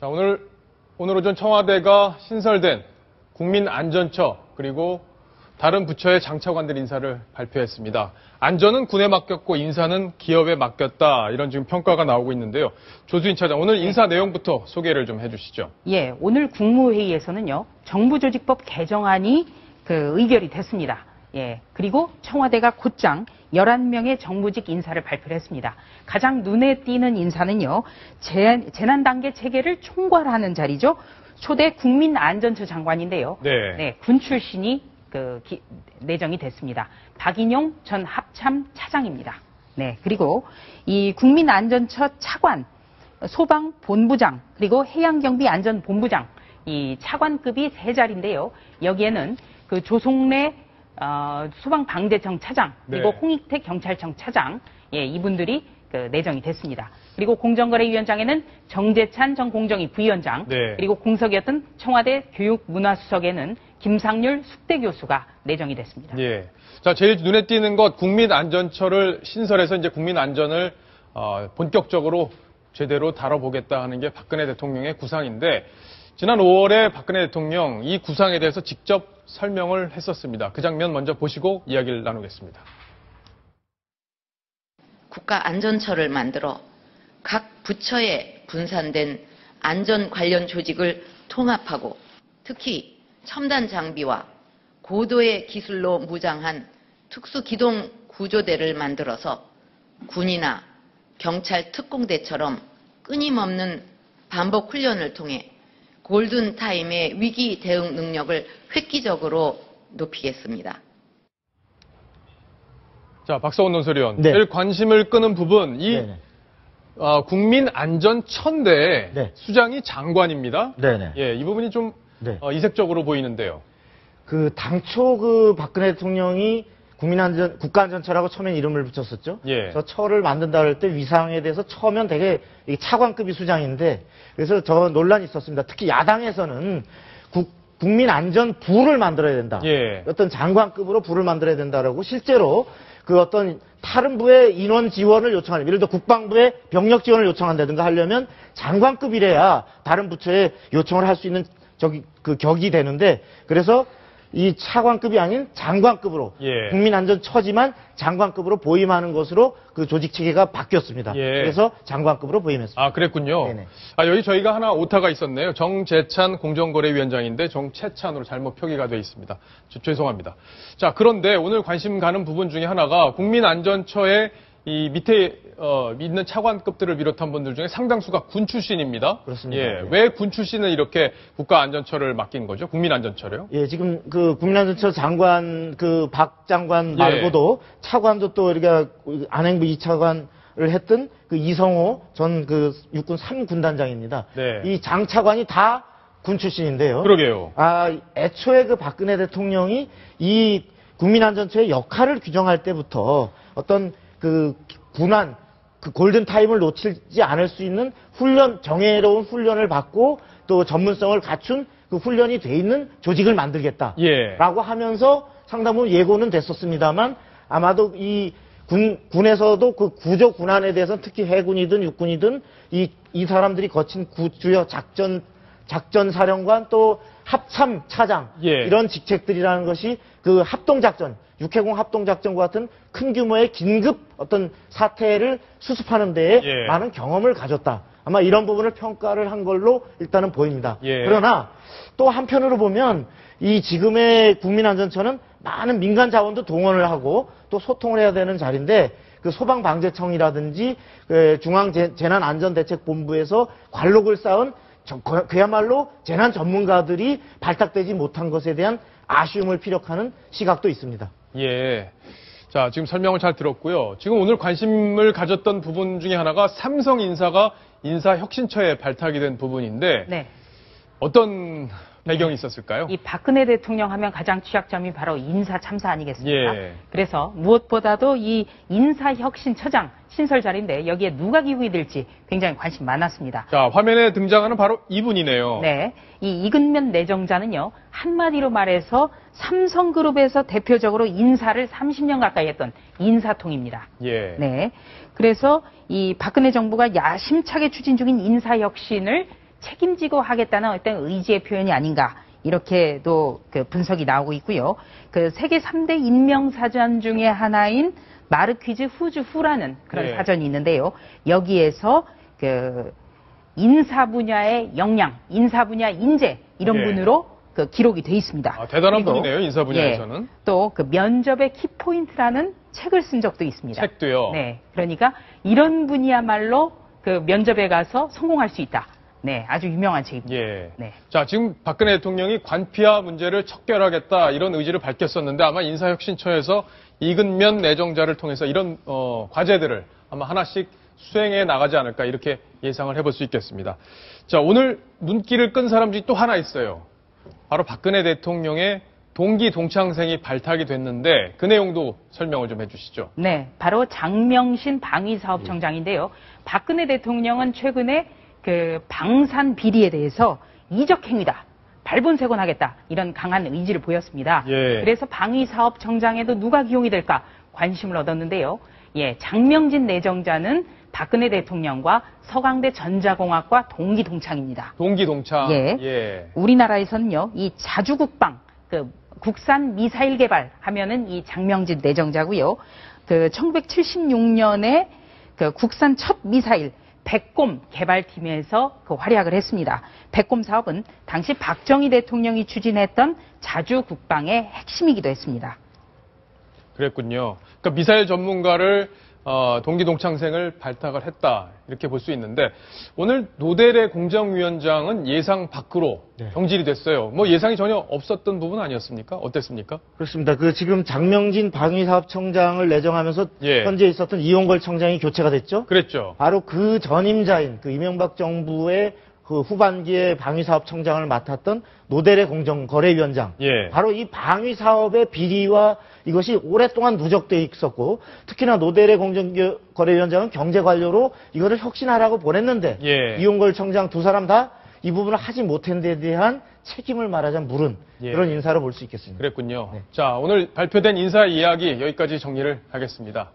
자, 오늘 오전 청와대가 신설된 국민안전처 그리고 다른 부처의 장차관들 인사를 발표했습니다. 안전은 군에 맡겼고 인사는 기업에 맡겼다. 이런 지금 평가가 나오고 있는데요. 조수인 차장, 오늘 인사 내용부터 소개를 좀 해주시죠. 예, 오늘 국무회의에서는요, 정부조직법 개정안이 의결이 됐습니다. 예, 그리고 청와대가 곧장 11명의 정부직 인사를 발표를 했습니다. 가장 눈에 띄는 인사는요, 재난단계 체계를 총괄하는 자리죠. 초대 국민안전처 장관인데요. 네, 군 출신이 내정이 됐습니다. 박인용 전 합참 차장입니다. 네, 그리고 이 국민안전처 차관, 소방본부장, 그리고 해양경비안전본부장, 이 차관급이 3자리인데요. 여기에는 조송래 소방방재청 차장, 그리고 홍익택 경찰청 차장, 예, 이분들이 내정이 됐습니다. 그리고 공정거래위원장에는 정재찬 전 공정위 부위원장, 그리고 공석이었던 청와대 교육문화수석에는 김상률 숙대교수가 내정이 됐습니다. 예. 자, 제일 눈에 띄는 것, 국민안전처를 신설해서 이제 국민안전을 본격적으로 제대로 다뤄보겠다 하는 게 박근혜 대통령의 구상인데, 지난 5월에 박근혜 대통령 이 구상에 대해서 직접 설명을 했었습니다. 그 장면 먼저 보시고 이야기를 나누겠습니다. 국가안전처를 만들어 각 부처에 분산된 안전 관련 조직을 통합하고 특히 첨단 장비와 고도의 기술로 무장한 특수기동 구조대를 만들어서 군이나 경찰 특공대처럼 끊임없는 반복 훈련을 통해 골든타임의 위기 대응 능력을 획기적으로 높이겠습니다. 자, 박서원 논설위원. 제일 관심을 끄는 부분, 국민안전처인데 수장이 장관입니다. 예, 이 부분이 좀 이색적으로 보이는데요. 당초 박근혜 대통령이 국가안전처라고 처음에 이름을 붙였었죠. 그래서 처를 만든다 할 때 위상에 대해서 처면 되게 차관급이 수장인데, 그래서 저 논란이 있었습니다. 특히 야당에서는 국민안전부를 만들어야 된다. 어떤 장관급으로 부를 만들어야 된다라고 실제로 어떤 다른 부의 인원 지원을 요청하는, 예를 들어 국방부에 병력 지원을 요청한다든가 하려면 장관급이래야 다른 부처에 요청을 할 수 있는 격이 되는데, 그래서 이 차관급이 아닌 장관급으로 국민안전처지만 장관급으로 보임하는 것으로 조직 체계가 바뀌었습니다. 그래서 장관급으로 보임했습니다. 아, 그랬군요. 여기 저희가 하나 오타가 있었네요. 정재찬 공정거래위원장인데 정채찬으로 잘못 표기가 되어 있습니다. 죄송합니다. 자, 그런데 오늘 관심 가는 부분 중에 하나가 국민안전처의 이 밑에 있는 차관급들을 비롯한 분들 중에 상당수가 군 출신입니다. 그렇습니다. 왜 군 출신을 이렇게 국가안전처를 맡긴 거죠? 국민안전처로요? 예, 지금 국민안전처 장관 박 장관 말고도 차관도 또 이렇게 안행부 2차관을 했던 이성호 전 육군 3군단장입니다. 이 장 차관이 다 군 출신인데요. 그러게요. 애초에 박근혜 대통령이 이 국민안전처의 역할을 규정할 때부터 어떤 군안, 골든타임을 놓치지 않을 수 있는 정예로운 훈련을 받고 또 전문성을 갖춘 훈련이 돼 있는 조직을 만들겠다라고 하면서 상당 부분 예고는 됐었습니다만, 아마도 이 군에서도 구조 군안에 대해서는 특히 해군이든 육군이든 이 사람들이 거친 주요 작전사령관 또 합참 차장 이런 직책들이라는 것이 합동작전, 육해공 합동작전과 같은 큰 규모의 긴급 어떤 사태를 수습하는 데에 많은 경험을 가졌다. 아마 이런 부분을 평가를 한 걸로 일단은 보입니다. 그러나 또 한편으로 보면 이 지금의 국민안전처는 많은 민간 자원도 동원을 하고 또 소통을 해야 되는 자리인데, 소방방재청이라든지 중앙재난안전대책본부에서 관록을 쌓은 그야말로 재난 전문가들이 발탁되지 못한 것에 대한 아쉬움을 피력하는 시각도 있습니다. 자, 지금 설명을 잘 들었고요. 지금 오늘 관심을 가졌던 부분 중에 하나가 삼성 인사가 인사혁신처에 발탁이 된 부분인데, 어떤 배경이 있었을까요? 이 박근혜 대통령 하면 가장 취약점이 바로 인사 참사 아니겠습니까? 그래서 무엇보다도 이 인사혁신처장 신설 자리인데 여기에 누가 기용이 될지 굉장히 관심 많았습니다. 자, 화면에 등장하는 바로 이분이네요. 이 이근면 내정자는요, 한마디로 말해서 삼성그룹에서 대표적으로 인사를 30년 가까이 했던 인사통입니다. 그래서 이 박근혜 정부가 야심차게 추진 중인 인사혁신을 책임지고 하겠다는 어떤 의지의 표현이 아닌가. 이렇게도 그 분석이 나오고 있고요. 그 세계 3대 인명사전 중에 하나인 마르퀴즈 후즈후라는 그런 예. 사전이 있는데요. 여기에서 그 인사 분야의 역량, 인사 분야 인재 이런 예. 분으로 그 기록이 돼 있습니다. 아, 대단한 그리고, 분이네요, 인사 분야에서는. 예, 또 그 면접의 키포인트라는 책을 쓴 적도 있습니다. 책도요. 네, 그러니까 이런 분이야말로 그 면접에 가서 성공할 수 있다. 네, 아주 유명한 책입니다. 예. 네. 자, 지금 박근혜 대통령이 관피아 문제를 척결하겠다 이런 의지를 밝혔었는데 아마 인사혁신처에서 이근면 내정자를 통해서 이런 과제들을 아마 하나씩 수행해 나가지 않을까 이렇게 예상을 해볼 수 있겠습니다. 자, 오늘 눈길을 끈 사람 중에 또 하나 있어요. 바로 박근혜 대통령의 동기 동창생이 발탁이 됐는데 그 내용도 설명을 좀 해주시죠. 네, 바로 장명신 방위사업청장인데요. 박근혜 대통령은 최근에 그 방산 비리에 대해서 이적행위다, 발본색원하겠다 이런 강한 의지를 보였습니다. 예. 그래서 방위사업청장에도 누가 기용이 될까 관심을 얻었는데요. 예, 장명진 내정자는 박근혜 대통령과 서강대 전자공학과 동기 동창입니다. 동기 동창. 예. 예. 우리나라에서는요, 이 자주국방, 그 국산 미사일 개발 하면은 이 장명진 내정자고요. 그 1976년에 그 국산 첫 미사일 백곰 개발팀에서 그 활약을 했습니다. 백곰 사업은 당시 박정희 대통령이 추진했던 자주국방의 핵심이기도 했습니다. 그랬군요. 그러니까 미사일 전문가를 동기 동창생을 발탁을 했다 이렇게 볼 수 있는데 오늘 노델의 공정위원장은 예상 밖으로 네. 경질이 됐어요. 뭐 예상이 전혀 없었던 부분 아니었습니까? 어땠습니까? 그렇습니다. 그 지금 장명진 방위사업청장을 내정하면서 예. 현재 있었던 이용걸 청장이 교체가 됐죠. 그랬죠. 바로 그 전임자인 그 이명박 정부의 그 후반기에 방위사업청장을 맡았던 노델의 공정거래위원장. 예. 바로 이 방위사업의 비리와 이것이 오랫동안 누적돼 있었고 특히나 노델의 공정거래위원장은 경제관료로 이거를 혁신하라고 보냈는데 예. 이용걸 청장 두 사람 다 이 부분을 하지 못한 데 대한 책임을 말하자면 물은 예. 그런 인사로 볼 수 있겠습니다. 그랬군요. 네. 자, 오늘 발표된 인사 이야기 여기까지 정리를 하겠습니다.